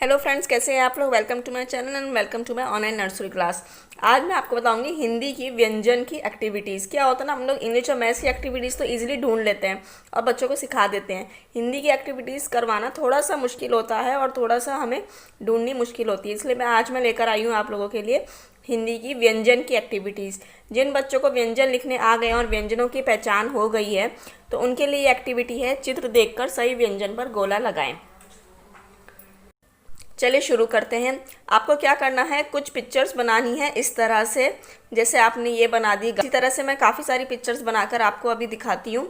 Hello friends, कैसे हैं आप लोग। Welcome to my channel and welcome to my online nursery class. आज मैं आपको बताऊंगी हिंदी की व्यंजन की एक्टिविटीज़। क्या होता है ना, हम लोग इंग्लिश और मैथ्स की एक्टिविटीज़ तो इजीली ढूंढ लेते हैं और बच्चों को सिखा देते हैं। हिंदी की एक्टिविटीज़ करवाना थोड़ा सा मुश्किल होता है और थोड़ा सा हमें ढूंढनी मुश्किल होती है। इसलिए आज मैं लेकर आई हूँ आप लोगों के लिए हिंदी की व्यंजन की एक्टिविटीज़। जिन बच्चों को व्यंजन लिखने आ गए और व्यंजनों की पहचान हो गई है तो उनके लिए एक्टिविटी है चित्र देखकर सही व्यंजन पर गोला लगाएं। चलिए शुरू करते हैं। आपको क्या करना है, कुछ पिक्चर्स बनानी है इस तरह से, जैसे आपने ये बना दी। इसी तरह से मैं काफ़ी सारी पिक्चर्स बनाकर आपको अभी दिखाती हूँ।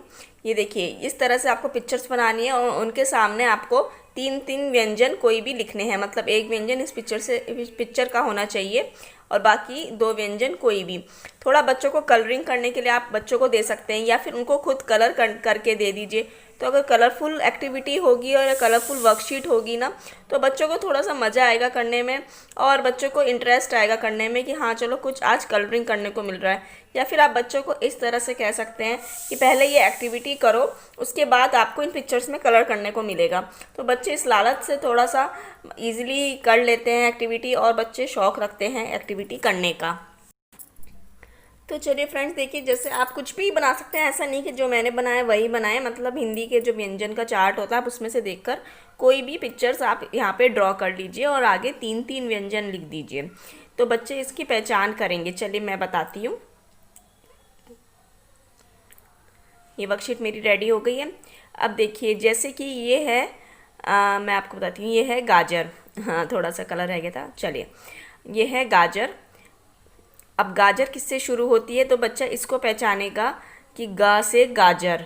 ये देखिए, इस तरह से आपको पिक्चर्स बनानी है और उनके सामने आपको तीन तीन व्यंजन कोई भी लिखने हैं। मतलब एक व्यंजन इस पिक्चर का होना चाहिए और बाकी दो व्यंजन कोई भी। थोड़ा बच्चों को कलरिंग करने के लिए आप बच्चों को दे सकते हैं या फिर उनको खुद कलर करके दे दीजिए। तो अगर कलरफुल एक्टिविटी होगी और कलरफुल वर्कशीट होगी ना, तो बच्चों को थोड़ा सा मज़ा आएगा करने में और बच्चों को इंटरेस्ट आएगा करने में कि हाँ चलो कुछ आज कलरिंग करने को मिल रहा है। या फिर आप बच्चों को इस तरह से कह सकते हैं कि पहले ये एक्टिविटी करो, उसके बाद आपको इन पिक्चर्स में कलर करने को मिलेगा। तो बच्चे इस लालच से थोड़ा सा ईजिली कर लेते हैं एक्टिविटी और बच्चे शौक़ रखते हैं एक्टिविटी करने का। तो चलिए फ्रेंड्स, देखिए जैसे आप कुछ भी बना सकते हैं। ऐसा नहीं कि जो मैंने बनाया वही बनाए। मतलब हिंदी के जो व्यंजन का चार्ट होता है आप उसमें से देखकर कोई भी पिक्चर्स आप यहाँ पे ड्रॉ कर लीजिए और आगे तीन तीन व्यंजन लिख दीजिए, तो बच्चे इसकी पहचान करेंगे। चलिए मैं बताती हूँ। ये वर्कशीट मेरी रेडी हो गई है। अब देखिए जैसे कि ये है, मैं आपको बताती हूँ, ये है गाजर। हाँ, थोड़ा सा कलर रह गया था। चलिए, ये है गाजर। अब गाजर किससे शुरू होती है, तो बच्चा इसको पहचानेगा कि गा से गाजर।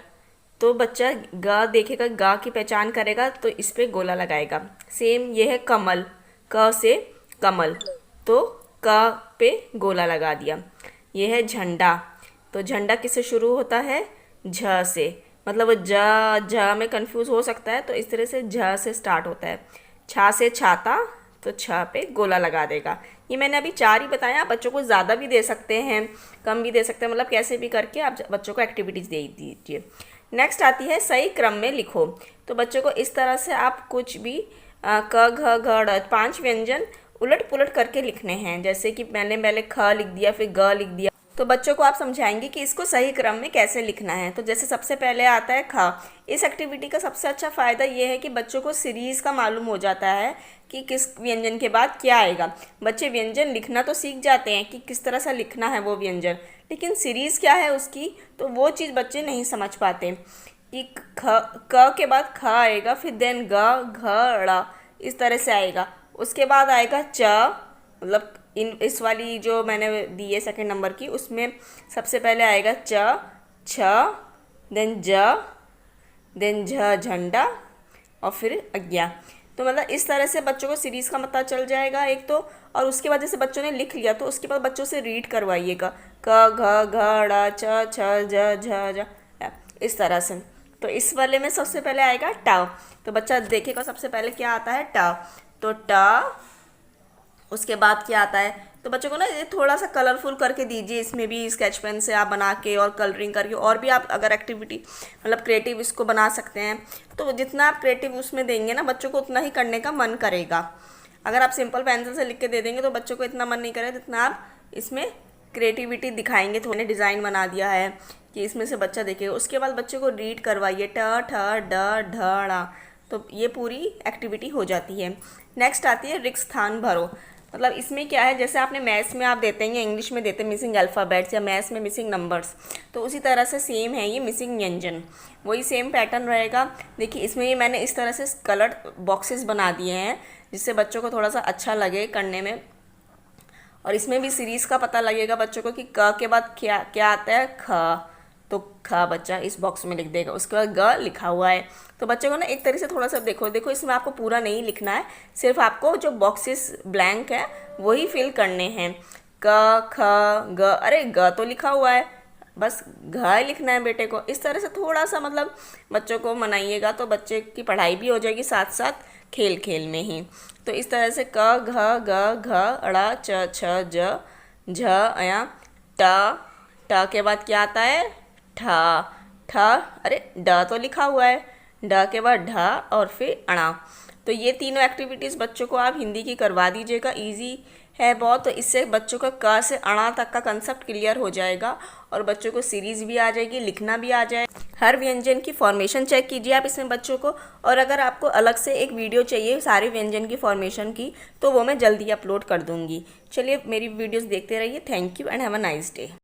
तो बच्चा गा देखेगा, गा की पहचान करेगा तो इस पे गोला लगाएगा। सेम ये है कमल, क से कमल, तो क पे गोला लगा दिया। ये है झंडा, तो झंडा किससे शुरू होता है, झ से। मतलब वो झ में कंफ्यूज हो सकता है, तो इस तरह से झ से स्टार्ट होता है। छा से छाता, तो छ पे गोला लगा देगा। ये मैंने अभी चार ही बताया, आप बच्चों को ज़्यादा भी दे सकते हैं, कम भी दे सकते हैं। मतलब कैसे भी करके आप बच्चों को एक्टिविटीज़ दे दीजिए। नेक्स्ट आती है सही क्रम में लिखो। तो बच्चों को इस तरह से आप कुछ भी क घ घ ड़ 5 व्यंजन उलट पुलट करके लिखने हैं। जैसे कि मैंने पहले ख लिख दिया, फिर ग लिख दिया, तो बच्चों को आप समझाएंगे कि इसको सही क्रम में कैसे लिखना है। तो जैसे सबसे पहले आता है ख। इस एक्टिविटी का सबसे अच्छा फ़ायदा ये है कि बच्चों को सीरीज़ का मालूम हो जाता है कि किस व्यंजन के बाद क्या आएगा। बच्चे व्यंजन लिखना तो सीख जाते हैं कि किस तरह से लिखना है वो व्यंजन, लेकिन सीरीज़ क्या है उसकी, तो वो चीज़ बच्चे नहीं समझ पाते कि क के बाद ख आएगा, फिर देन ग घ ड़ इस तरह से आएगा। उसके बाद आएगा च। मतलब इस वाली जो मैंने दी है सेकंड नंबर की, उसमें सबसे पहले आएगा च, छ, देन ज, देन झ झंडा और फिर अज्ञा। तो मतलब इस तरह से बच्चों को सीरीज़ का पता चल जाएगा एक तो, और उसके बाद जैसे बच्चों ने लिख लिया तो उसके बाद बच्चों से रीड करवाइएगा, क घ घ ड़ च छ ज झ झ, इस तरह से। तो इस वाले में सबसे पहले आएगा ट। तो बच्चा देखेगा सबसे पहले क्या आता है, ट। तो ट, उसके बाद क्या आता है, तो बच्चों को ना ये थोड़ा सा कलरफुल करके दीजिए। इसमें भी स्केच पेन से आप बना के और कलरिंग करके, और भी आप अगर एक्टिविटी मतलब क्रिएटिव इसको बना सकते हैं। तो जितना आप क्रिएटिव उसमें देंगे ना, बच्चों को उतना ही करने का मन करेगा। अगर आप सिंपल पेंसिल से लिख के दे देंगे तो बच्चों को इतना मन नहीं करेगा जितना आप इसमें क्रिएटिविटी दिखाएंगे। थोड़े डिज़ाइन बना दिया है कि इसमें से बच्चा देखेगा। उसके बाद बच्चों को रीड करवाइए, ट ठ ड ढ ड़, तो ये पूरी एक्टिविटी हो जाती है। नेक्स्ट आती है रिक्त स्थान भरो। मतलब इसमें क्या है, जैसे आपने मैथ्स में आप देते हैं या इंग्लिश में देते हैं मिसिंग अल्फ़ाबेट्स, या मैथ्स में मिसिंग नंबर्स, तो उसी तरह से सेम है ये मिसिंग व्यंजन, वही सेम पैटर्न रहेगा। देखिए इसमें ये मैंने इस तरह से कलर्ड बॉक्सेस बना दिए हैं जिससे बच्चों को थोड़ा सा अच्छा लगे करने में। और इसमें भी सीरीज़ का पता लगेगा बच्चों को कि क के बाद क्या क्या आता है, ख। तो ख बच्चा इस बॉक्स में लिख देगा। उसके बाद ग लिखा हुआ है। तो बच्चों को ना एक तरह से थोड़ा सा देखो इसमें आपको पूरा नहीं लिखना है, सिर्फ आपको जो बॉक्सेस ब्लैंक है वही फिल करने हैं। क ख ग, अरे ग तो लिखा हुआ है, बस घ लिखना है बेटे को। इस तरह से थोड़ा सा मतलब बच्चों को मनाइएगा तो बच्चे की पढ़ाई भी हो जाएगी साथ साथ खेल खेल में ही। तो इस तरह से क घ ग घ ड़ च छ ज झ अया ट। ट के बाद क्या आता है, ठ। ठ, अरे ड तो लिखा हुआ है, ड के बाद ढ और फिर अणा। तो तो ये तीनों एक्टिविटीज़ बच्चों को आप हिंदी की करवा दीजिएगा। ईजी है बहुत, तो इससे बच्चों का क से अणा तक का कंसेप्ट क्लियर हो जाएगा और बच्चों को सीरीज़ भी आ जाएगी, लिखना भी आ जाएगा। हर व्यंजन की फॉर्मेशन चेक कीजिए आप इसमें बच्चों को। और अगर आपको अलग से एक वीडियो चाहिए सारे व्यंजन की फॉर्मेशन की, तो वो मैं जल्दी अपलोड कर दूँगी। चलिए मेरी वीडियोज़ देखते रहिए। Thank you and have a nice day.